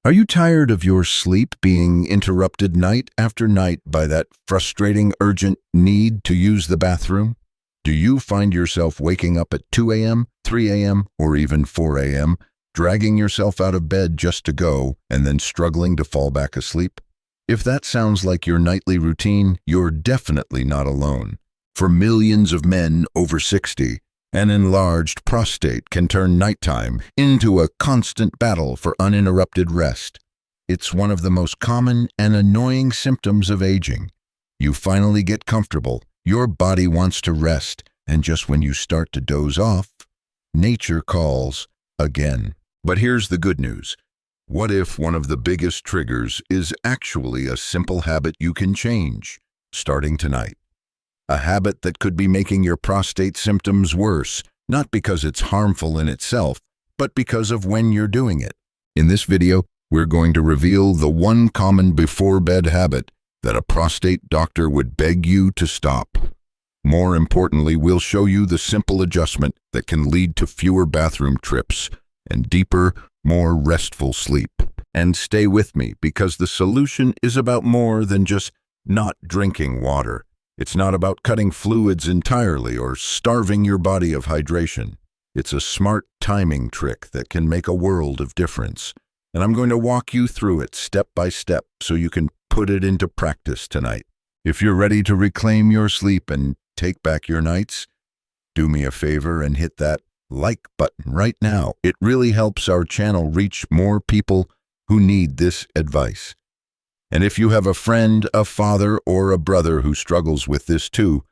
Are you tired of your sleep being interrupted night after night by that frustrating, urgent need to use the bathroom? Do you find yourself waking up at 2 a.m., 3 a.m., or even 4 a.m., dragging yourself out of bed just to go, and then struggling to fall back asleep? If that sounds like your nightly routine, you're definitely not alone. For millions of men over 60, an enlarged prostate can turn nighttime into a constant battle for uninterrupted rest. It's one of the most common and annoying symptoms of aging. You finally get comfortable, your body wants to rest, and just when you start to doze off, nature calls again. But here's the good news. What if one of the biggest triggers is actually a simple habit you can change, starting tonight? A habit that could be making your prostate symptoms worse, not because it's harmful in itself, but because of when you're doing it. In this video, we're going to reveal the one common before-bed habit that a prostate doctor would beg you to stop. More importantly, we'll show you the simple adjustment that can lead to fewer bathroom trips and deeper, more restful sleep. And stay with me, because the solution is about more than just not drinking water. It's not about cutting fluids entirely or starving your body of hydration. It's a smart timing trick that can make a world of difference. And I'm going to walk you through it step by step so you can put it into practice tonight. If you're ready to reclaim your sleep and take back your nights, do me a favor and hit that like button right now. It really helps our channel reach more people who need this advice. And if you have a friend, a father, or a brother who struggles with this too,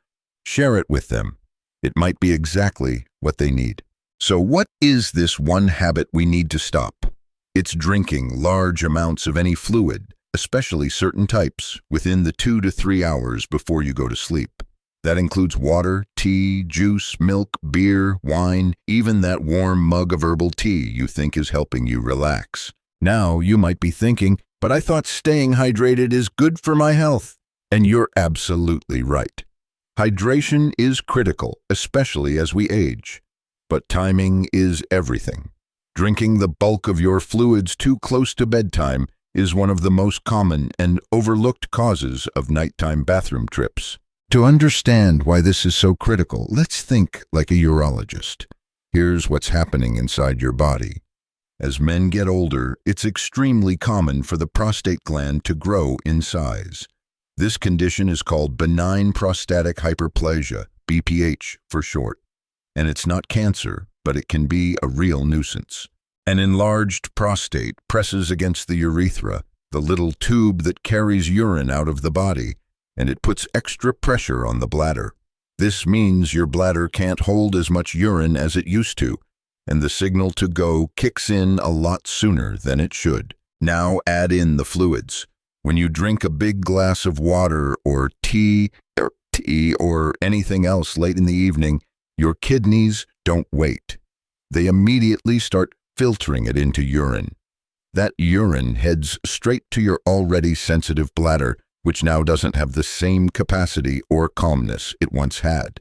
share it with them. It might be exactly what they need. So what is this one habit we need to stop? It's drinking large amounts of any fluid, especially certain types, within the 2 to 3 hours before you go to sleep. That includes water, tea, juice, milk, beer, wine, even that warm mug of herbal tea you think is helping you relax. Now you might be thinking, but I thought staying hydrated is good for my health. And you're absolutely right. Hydration is critical, especially as we age. But timing is everything. Drinking the bulk of your fluids too close to bedtime is one of the most common and overlooked causes of nighttime bathroom trips. To understand why this is so critical, let's think like a urologist. Here's what's happening inside your body. As men get older, it's extremely common for the prostate gland to grow in size. This condition is called Benign Prostatic Hyperplasia, BPH for short. And it's not cancer, but it can be a real nuisance. An enlarged prostate presses against the urethra, the little tube that carries urine out of the body, and it puts extra pressure on the bladder. This means your bladder can't hold as much urine as it used to, and the signal to go kicks in a lot sooner than it should. Now add in the fluids. When you drink a big glass of water or tea or anything else late in the evening, your kidneys don't wait. They immediately start filtering it into urine. That urine heads straight to your already sensitive bladder, which now doesn't have the same capacity or calmness it once had.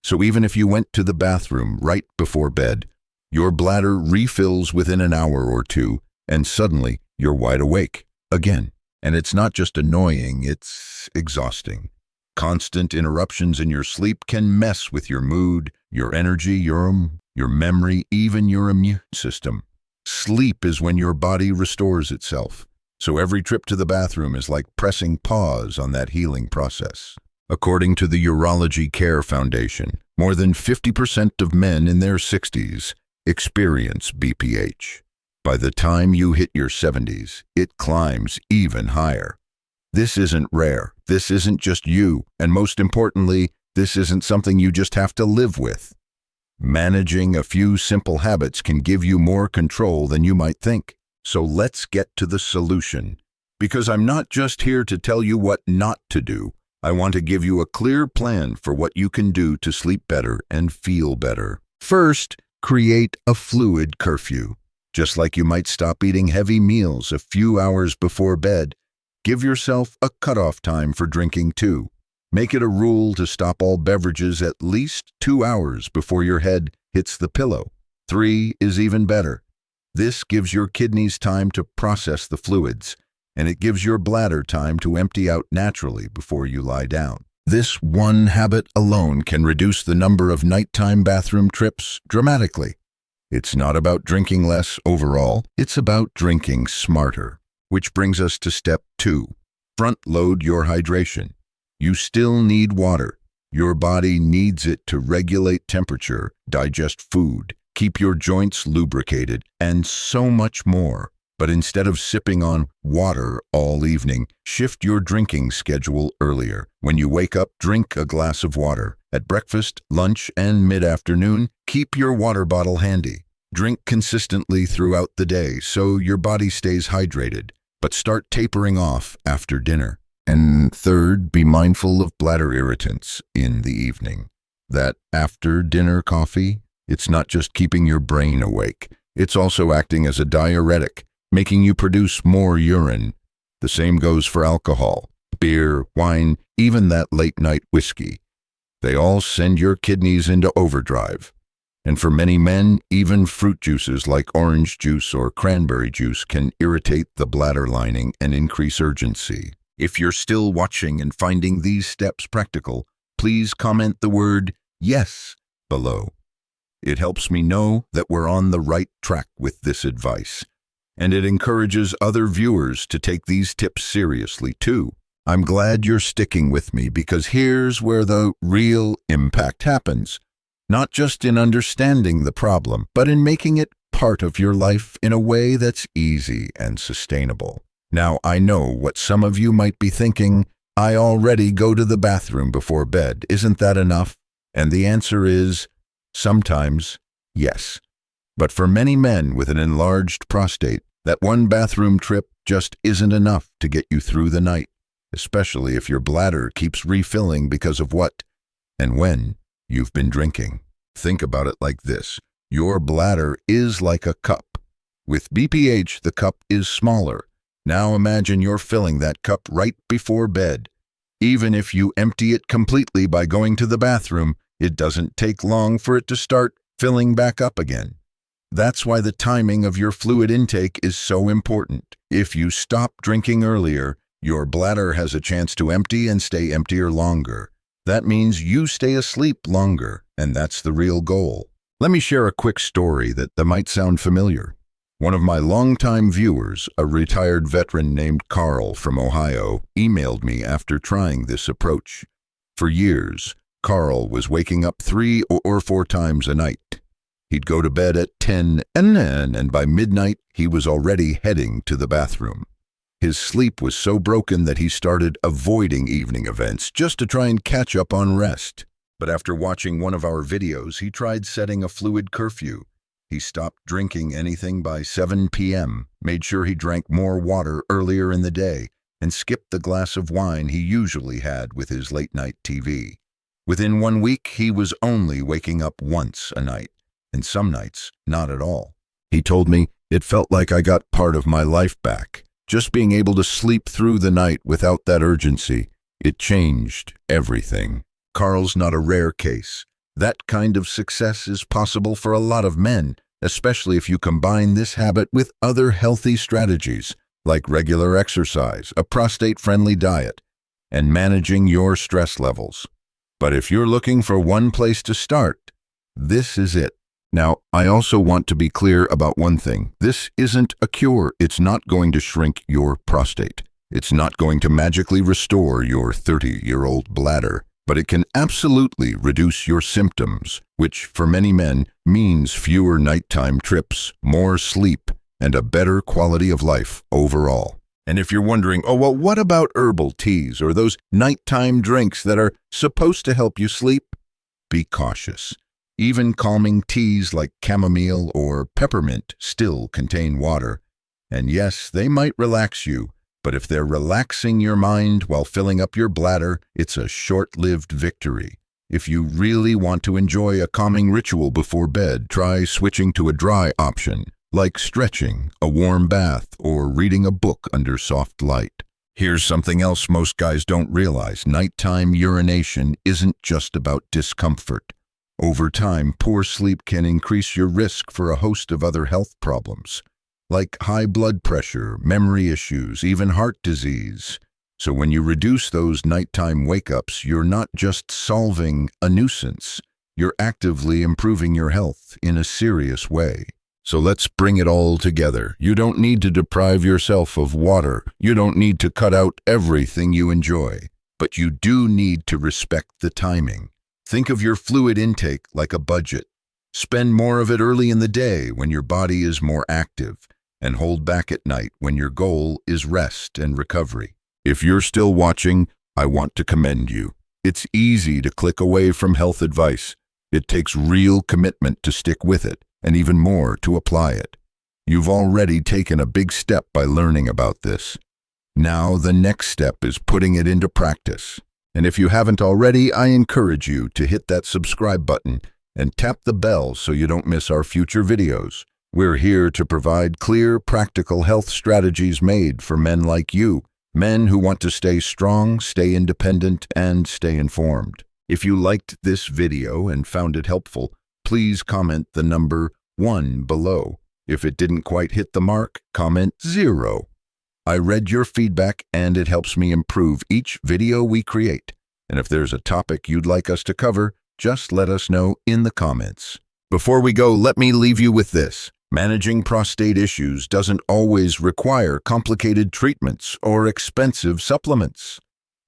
So even if you went to the bathroom right before bed, your bladder refills within an hour or two, and suddenly you're wide awake again. And it's not just annoying, it's exhausting. Constant interruptions in your sleep can mess with your mood, your energy, your memory, even your immune system. Sleep is when your body restores itself. So every trip to the bathroom is like pressing pause on that healing process. According to the Urology Care Foundation, more than 50% of men in their 60s experience BPH. By the time you hit your 70s, it climbs even higher. This isn't rare. This isn't just you. And most importantly, this isn't something you just have to live with. Managing a few simple habits can give you more control than you might think. So let's get to the solution. Because I'm not just here to tell you what not to do. I want to give you a clear plan for what you can do to sleep better and feel better. First, create a fluid curfew. Just like you might stop eating heavy meals a few hours before bed, give yourself a cutoff time for drinking too. Make it a rule to stop all beverages at least 2 hours before your head hits the pillow. 3 is even better. This gives your kidneys time to process the fluids, and it gives your bladder time to empty out naturally before you lie down. This one habit alone can reduce the number of nighttime bathroom trips dramatically. It's not about drinking less overall, it's about drinking smarter. Which brings us to step 2. Front-load your hydration. You still need water. Your body needs it to regulate temperature, digest food, keep your joints lubricated, and so much more. But instead of sipping on water all evening, shift your drinking schedule earlier. When you wake up, drink a glass of water. At breakfast, lunch, and mid-afternoon, keep your water bottle handy. Drink consistently throughout the day so your body stays hydrated, but start tapering off after dinner. And third, be mindful of bladder irritants in the evening. That after-dinner coffee, it's not just keeping your brain awake. It's also acting as a diuretic, making you produce more urine. The same goes for alcohol, beer, wine, even that late-night whiskey. They all send your kidneys into overdrive. And for many men, even fruit juices like orange juice or cranberry juice can irritate the bladder lining and increase urgency. If you're still watching and finding these steps practical, please comment the word "yes" below. It helps me know that we're on the right track with this advice, and it encourages other viewers to take these tips seriously too. I'm glad you're sticking with me because here's where the real impact happens. Not just in understanding the problem, but in making it part of your life in a way that's easy and sustainable. Now, I know what some of you might be thinking. I already go to the bathroom before bed. Isn't that enough? And the answer is, sometimes, yes. But for many men with an enlarged prostate, that one bathroom trip just isn't enough to get you through the night, especially if your bladder keeps refilling because of what and when you've been drinking. Think about it like this. Your bladder is like a cup. With BPH, the cup is smaller. Now imagine you're filling that cup right before bed. Even if you empty it completely by going to the bathroom, it doesn't take long for it to start filling back up again. That's why the timing of your fluid intake is so important. If you stop drinking earlier, your bladder has a chance to empty and stay emptier longer. That means you stay asleep longer, and that's the real goal. Let me share a quick story that might sound familiar. One of my longtime viewers, a retired veteran named Carl from Ohio, emailed me after trying this approach. For years, Carl was waking up 3 or 4 times a night. He'd go to bed at 10 and by midnight, he was already heading to the bathroom. His sleep was so broken that he started avoiding evening events just to try and catch up on rest. But after watching one of our videos, he tried setting a fluid curfew. He stopped drinking anything by 7 p.m., made sure he drank more water earlier in the day, and skipped the glass of wine he usually had with his late-night TV. Within 1 week, he was only waking up once a night, and some nights, not at all. He told me, "It felt like I got part of my life back. Just being able to sleep through the night without that urgency, it changed everything." Carl's not a rare case. That kind of success is possible for a lot of men, especially if you combine this habit with other healthy strategies, like regular exercise, a prostate-friendly diet, and managing your stress levels. But if you're looking for one place to start, this is it. Now, I also want to be clear about one thing. This isn't a cure. It's not going to shrink your prostate. It's not going to magically restore your 30-year-old bladder. But it can absolutely reduce your symptoms, which for many men means fewer nighttime trips, more sleep, and a better quality of life overall. And if you're wondering, oh, well, what about herbal teas or those nighttime drinks that are supposed to help you sleep? Be cautious. Even calming teas like chamomile or peppermint still contain water. And yes, they might relax you, but if they're relaxing your mind while filling up your bladder, it's a short-lived victory. If you really want to enjoy a calming ritual before bed, try switching to a dry option, like stretching, a warm bath, or reading a book under soft light. Here's something else most guys don't realize. Nighttime urination isn't just about discomfort. Over time, poor sleep can increase your risk for a host of other health problems, like high blood pressure, memory issues, even heart disease. So when you reduce those nighttime wake-ups, you're not just solving a nuisance, you're actively improving your health in a serious way. So let's bring it all together. You don't need to deprive yourself of water. You don't need to cut out everything you enjoy. But you do need to respect the timing. Think of your fluid intake like a budget. Spend more of it early in the day when your body is more active, and hold back at night when your goal is rest and recovery. If you're still watching, I want to commend you. It's easy to click away from health advice. It takes real commitment to stick with it, and even more to apply it. You've already taken a big step by learning about this. Now the next step is putting it into practice. And if you haven't already, I encourage you to hit that subscribe button and tap the bell so you don't miss our future videos. We're here to provide clear, practical health strategies made for men like you, men who want to stay strong, stay independent, and stay informed. If you liked this video and found it helpful, please comment the number 1 below. If it didn't quite hit the mark, comment 0. I read your feedback and it helps me improve each video we create. And if there's a topic you'd like us to cover, just let us know in the comments. Before we go, let me leave you with this. Managing prostate issues doesn't always require complicated treatments or expensive supplements.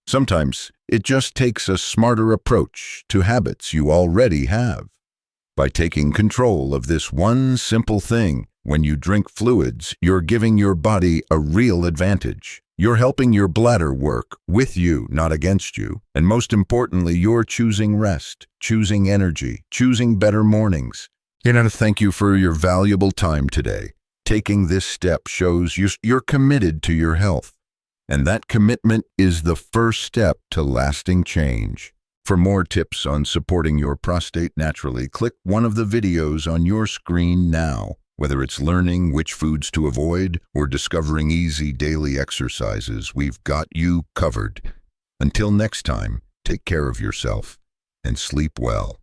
Sometimes it just takes a smarter approach to habits you already have. By taking control of this one simple thing, when you drink fluids, you're giving your body a real advantage. You're helping your bladder work with you, not against you. And most importantly, you're choosing rest, choosing energy, choosing better mornings. Thank you for your valuable time today. Taking this step shows you're committed to your health. And that commitment is the first step to lasting change. For more tips on supporting your prostate naturally, click one of the videos on your screen now. Whether it's learning which foods to avoid or discovering easy daily exercises, we've got you covered. Until next time, take care of yourself and sleep well.